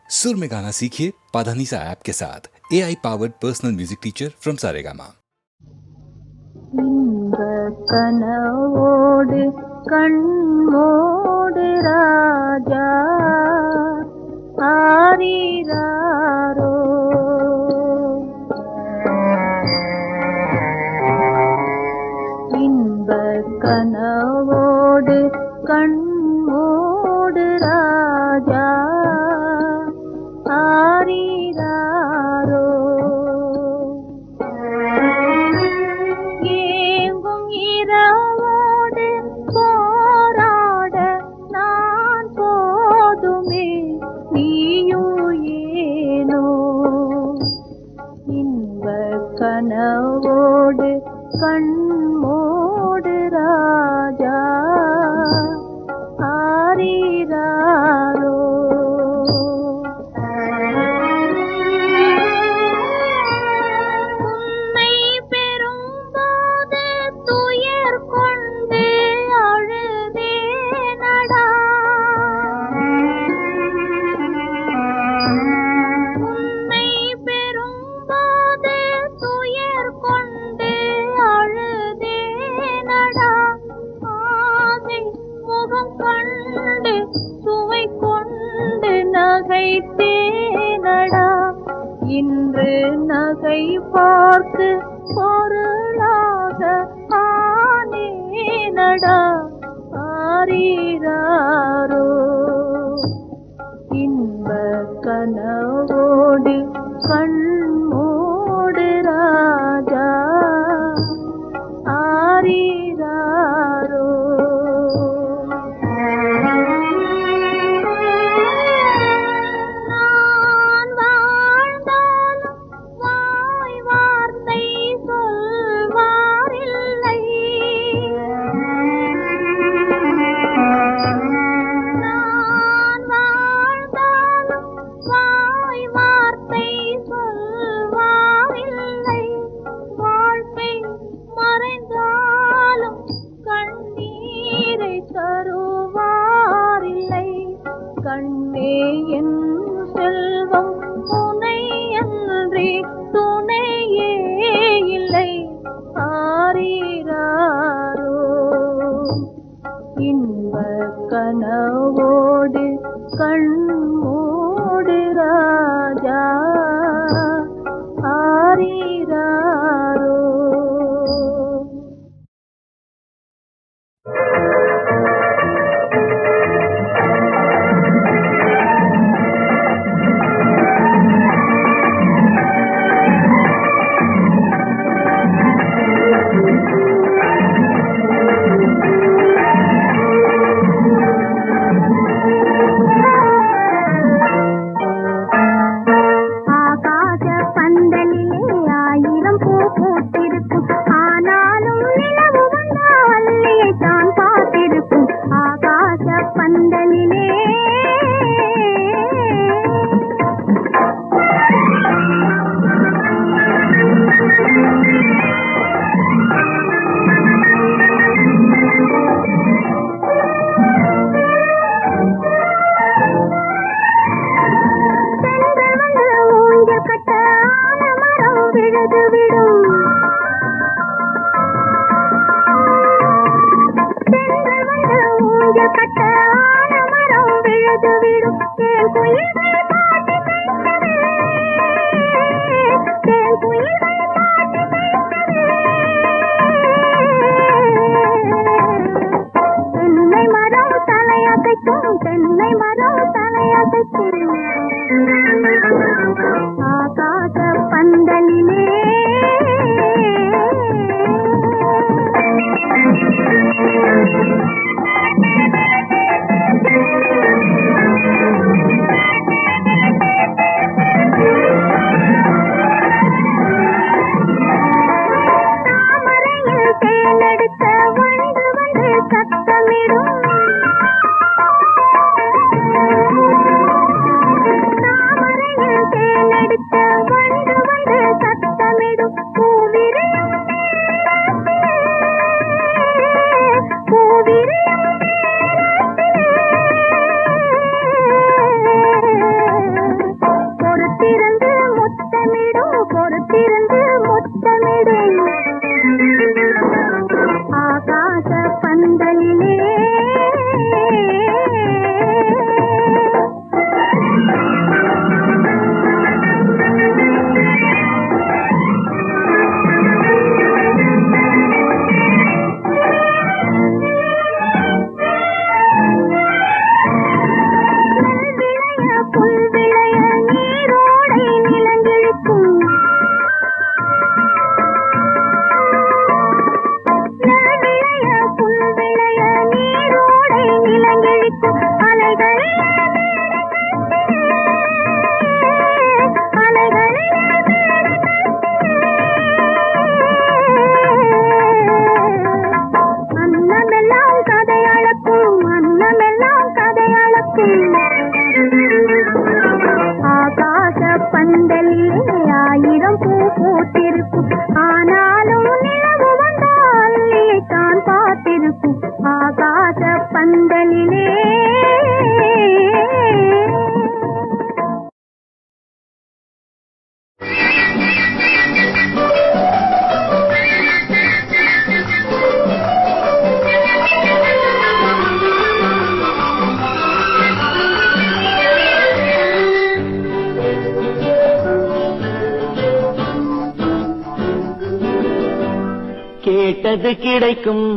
सुर में गाना सीखिए पाधानीसा ऐप के साथ। AI powered personal music teacher from Saregama. கனவோடு கண்மோடு ராஜா ஆரிராரோ இன்ப கனவோடு கண்மோடு ராஜா ஆரிராரோ ஏங்கும் இரவோடு போராட நான் போதுமே நீயும் ஏனோ இன்ப கனவோடு கண்மோடு ராஜா ஆரிராரோ உன்னை பெறும்போது துயர் கொண்டு அழுதேனடா உன்னை பெறும்போது துயர் கொண்டு அழுதேனடா ஆசை முகம் கண்டு சுவை கொண்டு நகைத்தேனடா இன்று நகை பார்த்து பொருளாக ஆனேனடா ஆரிராரோ இன்ப கனவோடு கண்மோடு ராஜா ஆரிராரோ நான் வாழ்ந்தாலும் வாய் வார்த்தை சொல்வாரில்லை நான் வாழ்ந்தாலும் வாய் வார்த்தை சொல்வாரில்லை வாழ்க்கை மறைந்தாலும் கண்ணீரை தருவாரில்லை கண்ணே என் செல்வம் துணை அன்றி துணையே இல்லை ஆரிராரோ இன்ப கனவோடு கண்மோடு ராஜா ஆரிராரோ ஆகாச பந்தலிலே ஆயிரம் பூ பூத்திருக்கும் ஆனாலும் நிலவு வந்தால் அல்லியை தான் பார்த்திருக்கும் ஆகாச பந்தலிலே சென்றல் வந்து ஊஞ்சல் கட்ட ஆலமரம் விழுது விடும் சென்றல் வந்து ஊஞ்சல் கட்ட ஆலமரம் விழுது விடும் தேன் குயில்கள் பாட்டு கேட்கவே தேன் குயில்கள் பாட்டு கேட்கவே தென்னை மரம் தலையசைக்கும் தென்னை மரம் தலையசைக்கும் ஆகாச பந்தலிலே கேட்டது கிடைக்கும்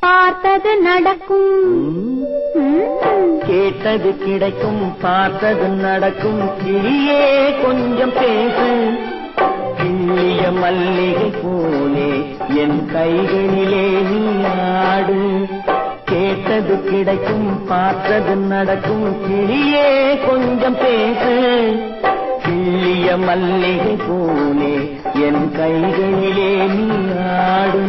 பார்த்தது நடக்கும் கேட்டது கிடைக்கும் பார்த்தது நடக்கும் கிளியே கொஞ்சம் பேசு கிள்ளிய மல்லிகை போலே என் கைகளிலே நீ ஆடு கேட்டது கிடைக்கும் பார்த்தது நடக்கும் கிளியே கொஞ்சம் பேசு கிள்ளிய மல்லிகை போலே என் கைகளிலே நீ ஆடு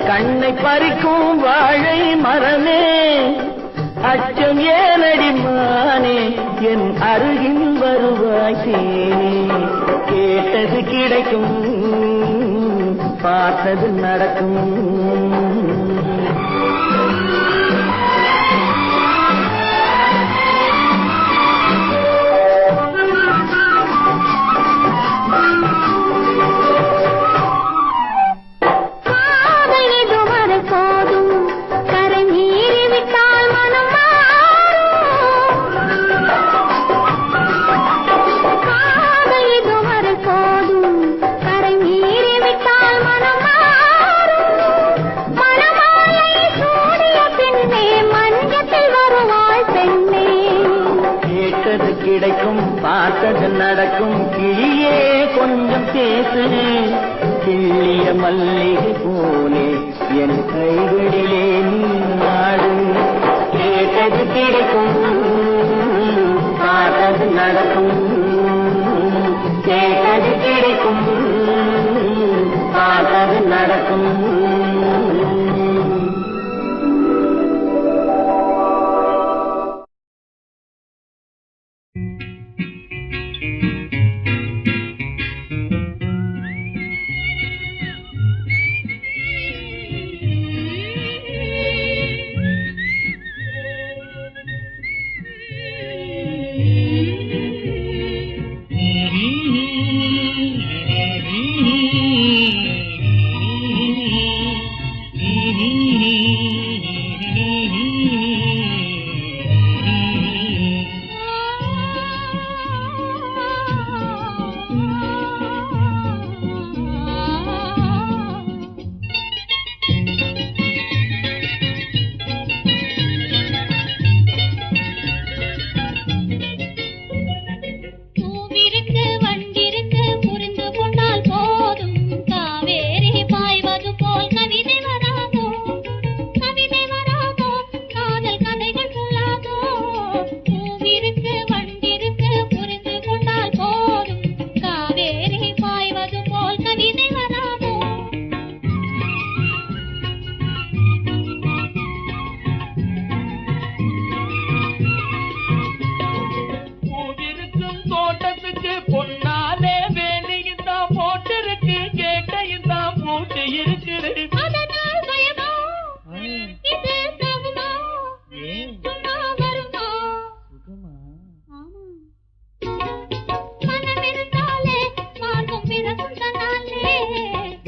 கண்ணை பறிக்கும் வாழை மரமே அச்சம் ஏனடி மானே என் அருகில் வருவாய் தேனே கேட்டது கிடைக்கும் பார்த்தது நடக்கும் கிடைக்கும் பார்த்தது நடக்கும் கிளியே கொஞ்சம் பேசு கிள்ளிய மல்லிகை போலே என் கைகளிலே நீ நாடு கேட்டது கிடைக்கும் பார்த்தது நடக்கும் கேட்டது கிடைக்கும் பார்த்தது நடக்கும்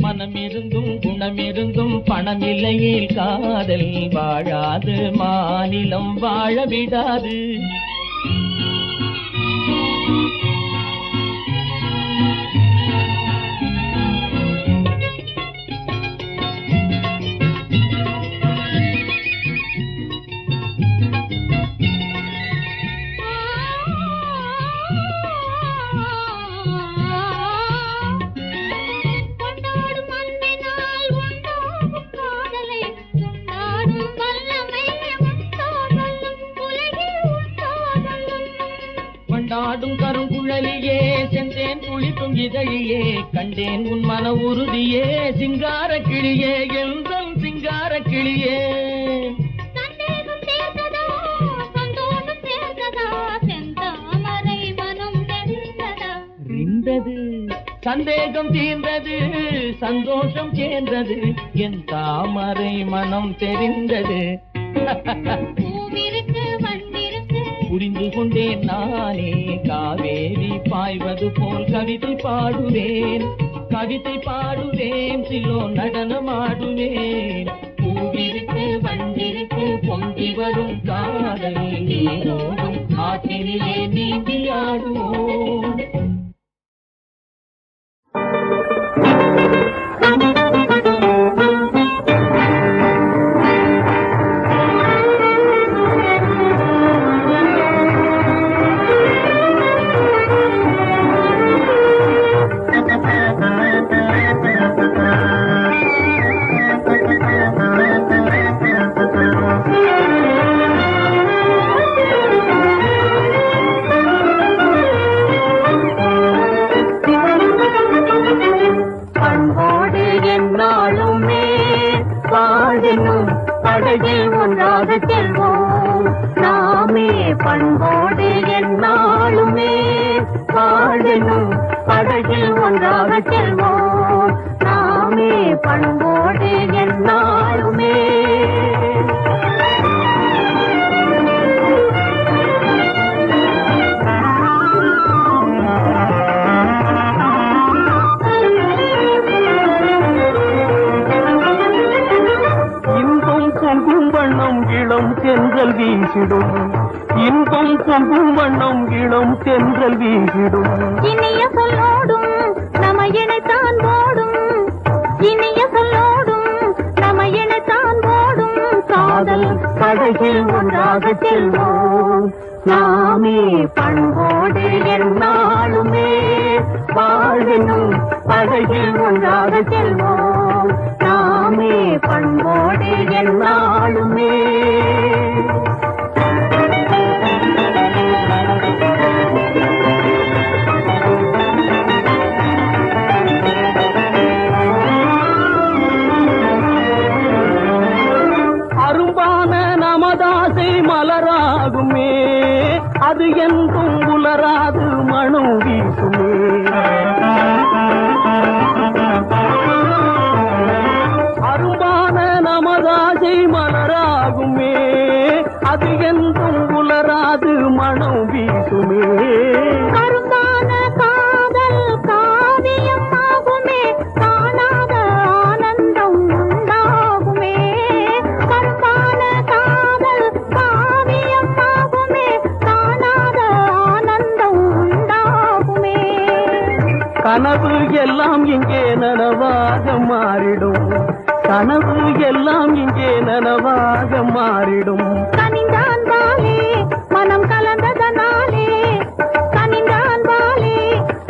மனமிருந்தும் குணமிருந்தும் பணமில்லையில் காதல் வாழாது மாநிலம் வாழ விடாது. கொண்டாடும் கருங்குழலியே சென்றேன் குளிக்கும் இதழியே கண்டேன் உன் மன உறுதியே சிங்கார கிளியே எந்தன் சிங்கார கிளியே சந்தேகம் சேர்ந்ததா சந்தோஷம் சேர்ந்ததா செந்தாமரை மனம் தெரிந்ததா இருந்தது சந்தேகம் தீர்ந்தது சந்தோஷம் சேர்ந்தது என் தாமரை மனம் தெரிந்தது பூவிருக்கு வண்டிருக்கு புரிந்து கொண்டேன் நானே காவேரி பாய்வது போல் கவிதை பாடுவேன் சிலோ நடனமாடுவேன் பூவிருக்கு வண்டிருக்கு பொங்கி வரும் காதல் நீரோடும் ஆற்றினிலே நீந்தி ஆடுவோம் படகில் ஒன்றாக செல்வோம் நாமே பண்போடு என்னாலுமே வாழணும் படகில் ஒன்றாக செல்வோம் நாமே பண்போடு என்னாலுமே தென்றல் வீசிடும் இன்பம் பொங்கும் வண்ணம் இளம் தென்றல் வீசிடும் இனிய சொல்லோடும் நம்ம இணைத்தான் போடும் இனிய சொல்லோடும் நம்ம இணைத்தான் போடும் காதல் படகில் ஒன்றாக செல்வோம் நாமே பண்போடு என்னாலுமே வாழணும் படகில் ஒன்றாக செல்வோம் நாமே பண்போடு என்னாலுமே மலராகுமே அது என்றும் உலராது மனம் வீசுமே அரும்பான நமதாசை மலராகுமே அது என்றும் உலராது மனம் வீசுமே கரும்பான காதல் காவியம் ஆகுமே காணாத ஆனந்தம் உண்டாகுமே கரும்பான காதல் காவியம் ஆகுமே காணாத ஆனந்தம் உண்டாகுமே கனவு எல்லாம் இங்கே நனவாக மாறிடும் கனவு எல்லாம் இங்கே நனவாக மாறிடும் கனிந்தான் வாலே மனம் கலந்ததனாலே கனிந்தான் வாலே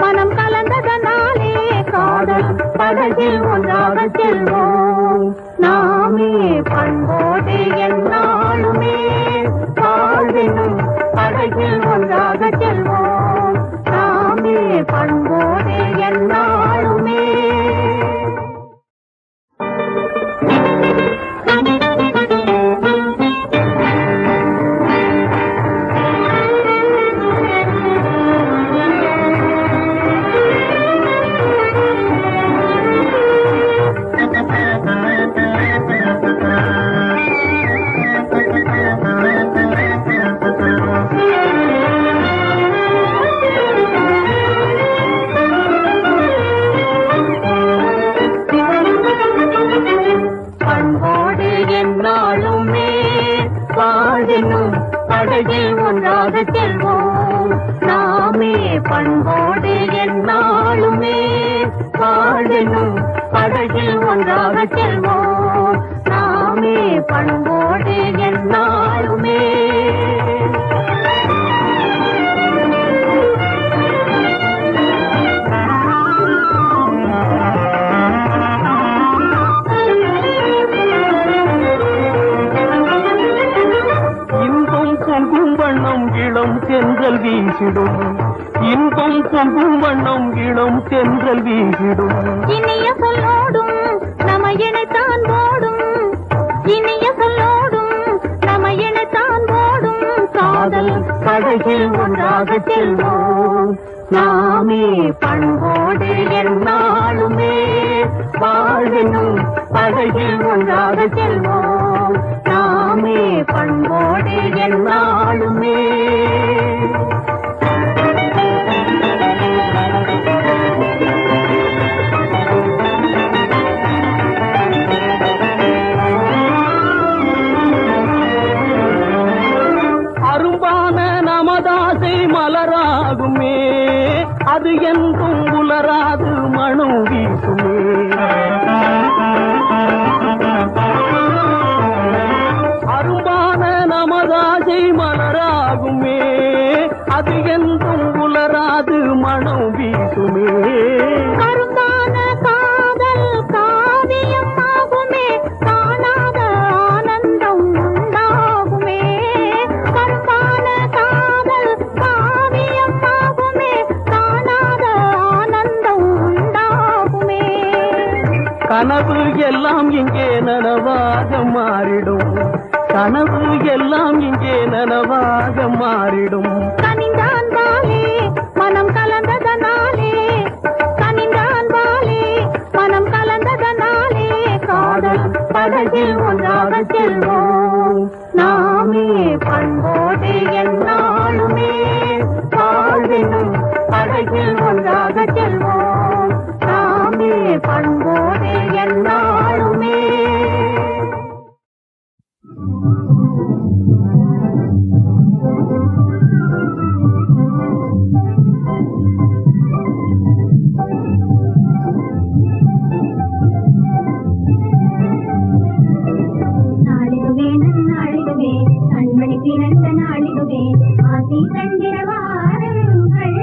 மனம் கலந்ததனாலே காதல் படகில் ஒன்றாக செல்வோம் நாமே பண்போடு என்னாலுமே வாழ்வினும் படகில் ஒன்றாக செல்வோம் நாமே பண்போடு என்னாலுமே படகில் ஒன்றாக செல்வோம் நாமே பண்போடு என்னாலுமே வாழணும் படகில் ஒன்றாக செல்வோம் நாமே பண்போடு என்னாலுமே இளம் தென்றல் சாரல் வீசிடும் இன்பம் பொங்கும் வண்ணம் இளம் தென்றல் வீசிடும் இனிய சொல்லோடும் நம்ம இணைத்தான் போடும் இனிய சொல்லோடும் நம்ம இணைத்தான் போடும் காதல் படகில் ஒன்றாக செல்வோம் நாமே பண்போடு என்னாலுமே வாழ்வெனும் படகில் ஒன்றாக செல்வோம் நாமே பண்போடு என்னாலுமே அரும்பான நமதாசை மலராகுமே அது என்றும் உலராது மனம் வீசுமே அரும்பான நமதாசை மலராகுமே அது என்றும் உலராது மனம் வீசுமே கருந்தான காதல் காவியம் ஆகுமே காணாத ஆனந்தம் உண்டாகுமே கருந்தான காதல் காவியம் ஆகுமே காணாத ஆனந்தம் உண்டாகுமே கனவு எல்லாம் இங்கே நனவாக மாறிடும் கனவு எல்லாம் இங்கே நனவாக மாறிடும் கனிந்தான் வாலே மனம் கலந்ததனாலே கனிந்தான் வாலே மனம் கலந்ததனாலே காதல் படகில் ஒன்றாக செல்வோம் நாமே பண்போடு என்னாலுமே வாழ்வெனும் படகில் ஒன்றாக செல்வோம் நாமே பண்போடு என்னாலுமே நாளிதுவே நன்னாளிதுவே கண்மணி பிறந்த நாளிதுவே ஆசி தந்திர வாரங்கள்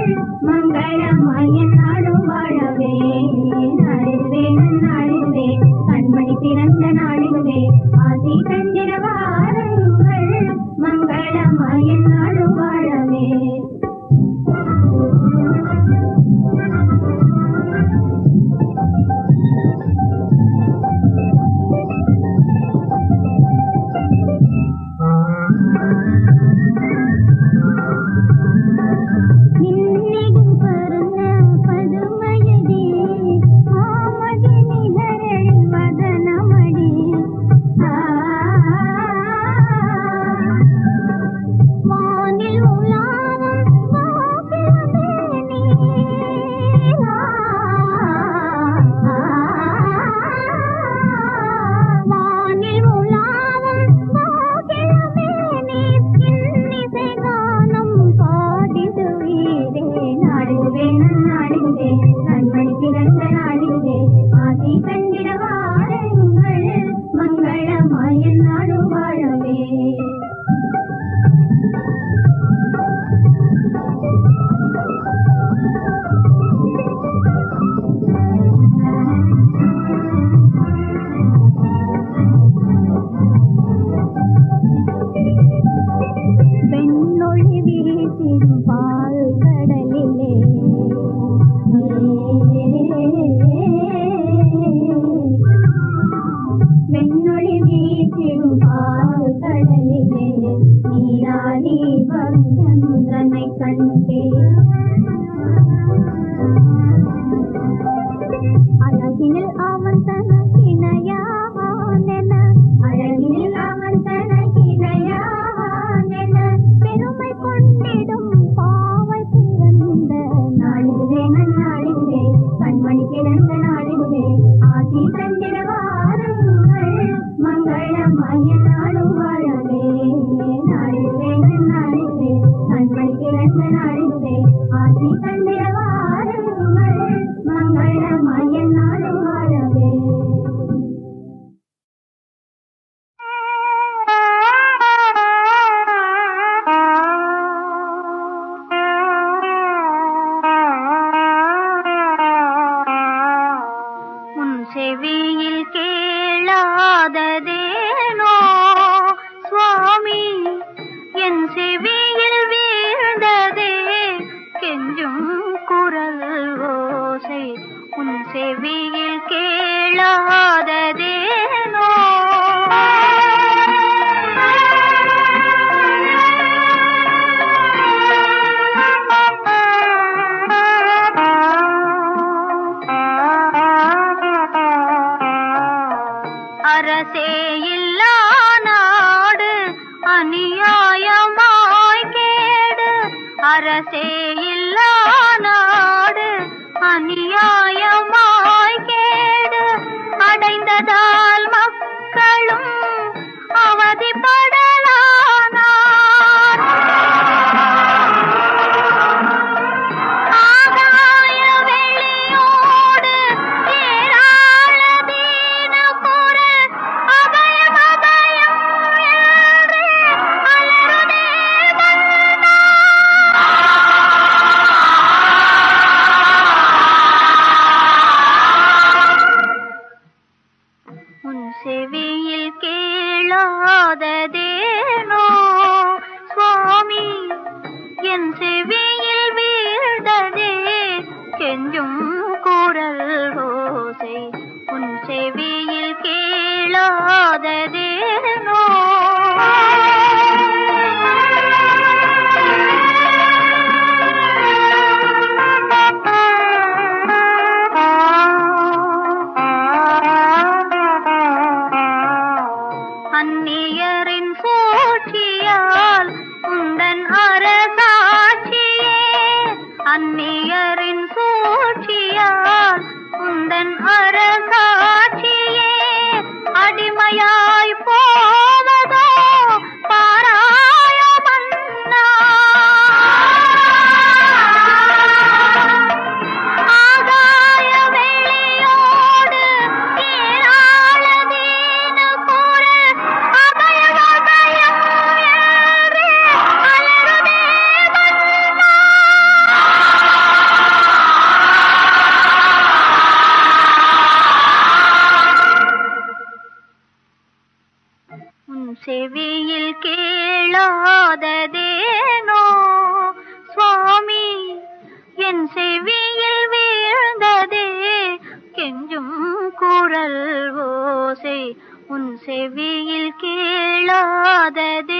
மங்களமாய நாடும் வாழவே நாளிதுவே நன்னாளிதுவே கண்மணி பிறந்த நாளிதுவே ஆசி தந்திர வாரங்கள் மங்களமாய நாடும் வாழவே நின்னிடும் பருந்த பதுமையடி மாமதி நிகரில் வதனமடி வானில் உலாவும் வாக்கியமேனி வானில் உலாவும் வாக்கியமேனி இன்னிசை கானம் பாடிடுவீரே நாடுவே நன்னாடுவே கண்மணி பிறந்த நாடுவே ஆதி கண்டிட வாருங்கள் மங்களமாய நாடு வாழவே பெண்ணொழி வீசிடும் பால் கடலிலே பெண்ணொழி வீசிடும் பால் கடலிலே நீராடி வரும் சந்திரனை கண்டே அழகினில் அவன் தனக்கிணையானென அழகினில் அவன் தனக்கிணையானென பெருமை கொண்டிடும் பாவை பிறந்த நாளிதுவே நன்னாளிதுவே கண்மணி பிறந்த நாளிதுவே ஆசி தந்திர வாருங்கள் மங்களமாய நாடும் வாழவே நாளிதுவே நன்னாளிதுவே கண்மணி பிறந்த நாளிதுவே ஆசி தந்திர வாருங்கள் மங்களமாய நாடும் வாழவே அரசே இல்லா நாடு அநியாயமாய் கேடு அடைந்ததால் மக்களும் அவதிப்படலானார். ஆகாய வெளியோடு ஏராள தீனபுர அபயம் அபயம் என்று அலறுதே மன்னா. உன் செவியில் கேளாததேனோ சுவாமி, என் செவியில் வீழ்ந்ததே கெஞ்சும் குரல் ஓசை. உன் செவியில் கேளாததேனோ அந்நியரின் சூழ்ச்சியால் உந்தன் அரசாட்சியே, அந்நியரின் சூழ்ச்சியால் உந்தன் அரசாட்சியே அடிமையாய் போவதோ பாராய மன்னா. ஆகாய வெளியோடு ஏராள தீனபுர அபயம் அபயம் என்று அலறுதே மன்னா. உன் செவியில் கேளாததேனோ சுவாமி, என் செவியில் வீழ்ந்ததே கெஞ்சும் குரல் ஓசை. உன் செவியில் கேளாததே